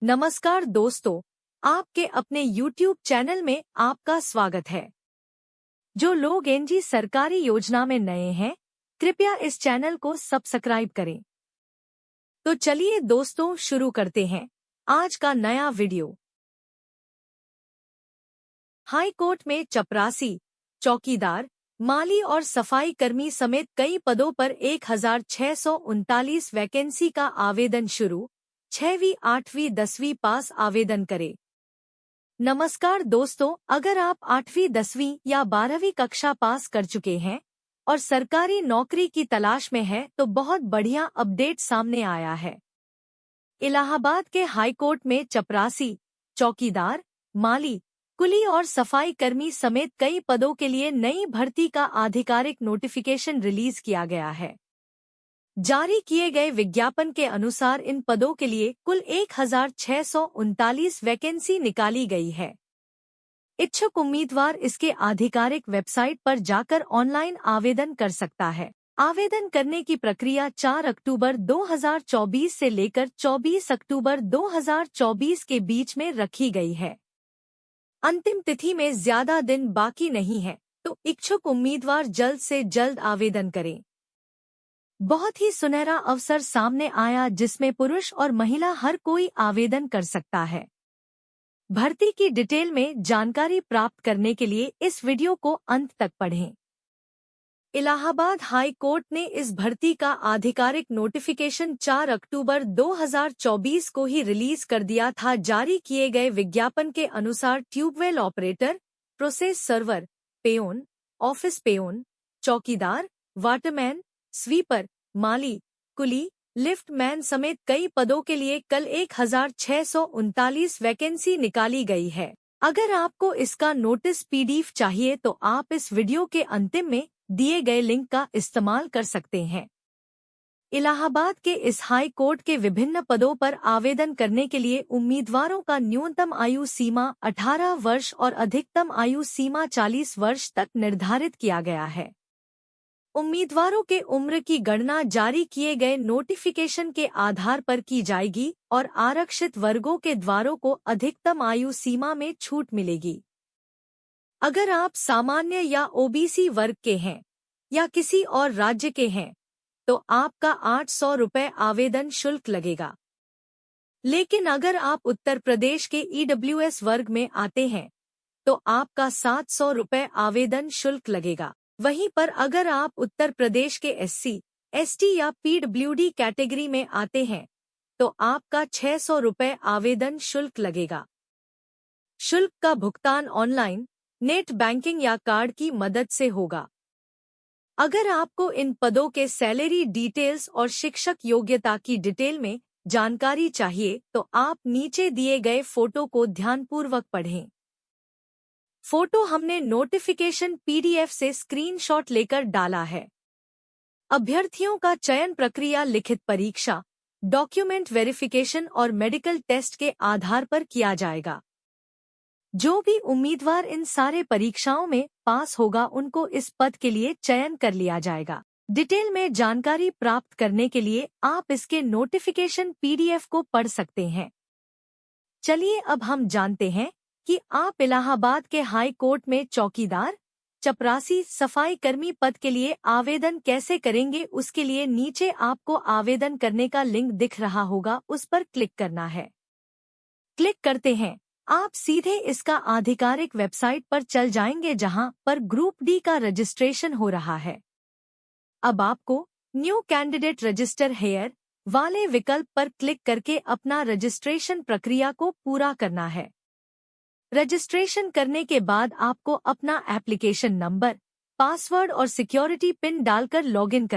नमस्कार दोस्तों, आपके अपने YouTube चैनल में आपका स्वागत है। जो लोग एनजी सरकारी योजना में नए हैं, कृपया इस चैनल को सब्सक्राइब करें। तो चलिए दोस्तों शुरू करते हैं आज का नया वीडियो। हाई कोर्ट में चपरासी, चौकीदार, माली और सफाई कर्मी समेत कई पदों पर 1639 वैकेंसी का आवेदन शुरू। 6वीं, 8वीं, 10वीं पास आवेदन करें। नमस्कार दोस्तों, अगर आप 8वीं, 10वीं या 12वीं कक्षा पास कर चुके हैं और सरकारी नौकरी की तलाश में हैं तो बहुत बढ़िया अपडेट सामने आया है। इलाहाबाद के हाई कोर्ट में चपरासी, चौकीदार, माली, कुली और सफाई कर्मी समेत कई पदों के लिए नई भर्ती का आधिकारिक नोटिफिकेशन रिलीज किया गया है। जारी किए गए विज्ञापन के अनुसार इन पदों के लिए कुल 1639 वैकेंसी निकाली गई है। इच्छुक उम्मीदवार इसके आधिकारिक वेबसाइट पर जाकर ऑनलाइन आवेदन कर सकता है। आवेदन करने की प्रक्रिया 4 अक्टूबर 2024 से लेकर 24 अक्टूबर 2024 के बीच में रखी गई है। अंतिम तिथि में ज्यादा दिन बाकी नहीं है, तो इच्छुक उम्मीदवार जल्द से जल्द आवेदन करें। बहुत ही सुनहरा अवसर सामने आया जिसमें पुरुष और महिला हर कोई आवेदन कर सकता है। भर्ती की डिटेल में जानकारी प्राप्त करने के लिए इस वीडियो को अंत तक पढ़ें। इलाहाबाद हाई कोर्ट ने इस भर्ती का आधिकारिक नोटिफिकेशन 4 अक्टूबर 2024 को ही रिलीज कर दिया था। जारी किए गए विज्ञापन के अनुसार tubewell operator, process server, peon, office peon, चौकीदार, वाटरमैन, स्वीपर, माली, कुली, लिफ्ट मैन समेत कई पदों के लिए कल 1639 वैकेंसी निकाली गई है। अगर आपको इसका नोटिस PDF चाहिए तो आप इस वीडियो के अंतिम में दिए गए लिंक का इस्तेमाल कर सकते हैं। इलाहाबाद के इस हाई कोर्ट के विभिन्न पदों पर आवेदन करने के लिए उम्मीदवारों का न्यूनतम आयु सीमा 18 वर्ष और अधिकतम आयु सीमा 40 वर्ष तक निर्धारित किया गया है। उम्मीदवारों के उम्र की गणना जारी किए गए नोटिफिकेशन के आधार पर की जाएगी और आरक्षित वर्गों के द्वारों को अधिकतम आयु सीमा में छूट मिलेगी। अगर आप सामान्य या OBC वर्ग के हैं या किसी और राज्य के हैं तो आपका 800 रुपये आवेदन शुल्क लगेगा। लेकिन अगर आप उत्तर प्रदेश के EWS वर्ग में आते हैं तो आपका 700 रुपये आवेदन शुल्क लगेगा। वहीं पर अगर आप उत्तर प्रदेश के SC, ST या PWD कैटेगरी में आते हैं तो आपका 600 रुपये आवेदन शुल्क लगेगा। शुल्क का भुगतान ऑनलाइन, नेट बैंकिंग या कार्ड की मदद से होगा। अगर आपको इन पदों के सैलरी डिटेल्स और शिक्षक योग्यता की डिटेल में जानकारी चाहिए तो आप नीचे दिए गए फोटो को ध्यानपूर्वक पढ़ें। फोटो हमने नोटिफिकेशन PDF से स्क्रीनशॉट लेकर डाला है। अभ्यर्थियों का चयन प्रक्रिया लिखित परीक्षा, डॉक्यूमेंट वेरिफिकेशन और मेडिकल टेस्ट के आधार पर किया जाएगा। जो भी उम्मीदवार इन सारे परीक्षाओं में पास होगा उनको इस पद के लिए चयन कर लिया जाएगा। डिटेल में जानकारी प्राप्त करने के लिए आप इसके नोटिफिकेशन PDF को पढ़ सकते हैं। चलिए अब हम जानते हैं कि आप इलाहाबाद के हाई कोर्ट में चौकीदार, चपरासी, सफाई कर्मी पद के लिए आवेदन कैसे करेंगे। उसके लिए नीचे आपको आवेदन करने का लिंक दिख रहा होगा, उस पर क्लिक करना है। क्लिक करते हैं आप सीधे इसका आधिकारिक वेबसाइट पर चल जाएंगे जहां पर ग्रुप D का रजिस्ट्रेशन हो रहा है। अब आपको न्यू कैंडिडेट रजिस्टर हेयर वाले विकल्प पर क्लिक करके अपना रजिस्ट्रेशन प्रक्रिया को पूरा करना है। रजिस्ट्रेशन करने के बाद आपको अपना एप्लीकेशन नंबर, पासवर्ड और सिक्योरिटी पिन डालकर लॉगिन करना